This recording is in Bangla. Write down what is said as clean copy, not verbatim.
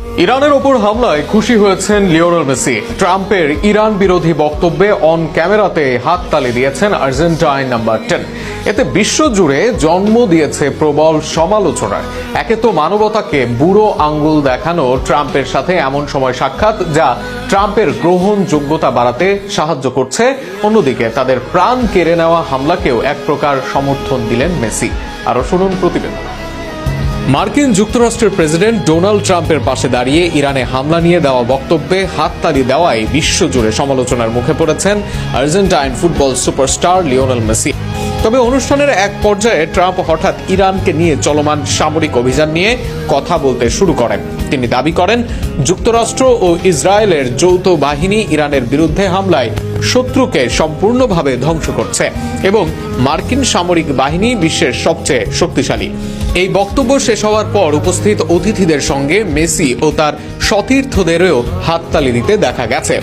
ইরানের ওপর হামলায় খুশি হয়েছেন লিওনেল মেসি। ট্রাম্পের ইরান বিরোধী বক্তব্যে অন ক্যামেরাতে হাততালি দিয়েছেন আর্জেন্টাইন নাম্বার 10। এতে বিশ্বজুড়ে জন্ম দিয়েছে প্রবল সমালোচনার। একে তো মানবতাকে বুড়ো আঙ্গুল দেখানো ট্রাম্পের সাথে এমন সময় সাক্ষাৎ যা ট্রাম্পের গ্রহণযোগ্যতা বাড়াতে সাহায্য করছে, অন্যদিকে তাদের প্রাণ কেড়ে নেওয়া হামলাকেও এক প্রকার সমর্থন দিলেন মেসি। আরো শুনুন প্রতিবেদন। মার্কিন যুক্তরাষ্ট্রের প্রেসিডেন্ট ডোনাল্ড ট্রাম্পের পাশে দাঁড়িয়ে ইরানে হামলা নিয়ে দেওয়া বক্তব্যে হাততালি দেওয়ায় বিশ্বজুড়ে সমালোচনার মুখে পড়েছেন Argentine football superstar Lionel Messi. তবে অনুষ্ঠানের এক পর্যায়ে ট্রাম্প হঠাৎ ইরানকে নিয়ে চলমান সামরিক অভিযান নিয়ে কথা বলতে শুরু করেন। তিনি দাবি করেন, যুক্তরাষ্ট্র ও ইসরায়েলের যৌথ বাহিনী ইরানের বিরুদ্ধে হামলায় শত্রুকে সম্পূর্ণভাবে ধ্বংস করছে এবং মার্কিন সামরিক বাহিনী বিশ্বের সবচেয়ে শক্তিশালী। এই বক্তব্য শেষ হওয়ার পর উপস্থিত অতিথিদের সঙ্গে মেসি ও তার সতীর্থদেরও হাততালি দিতে দেখা গেছে।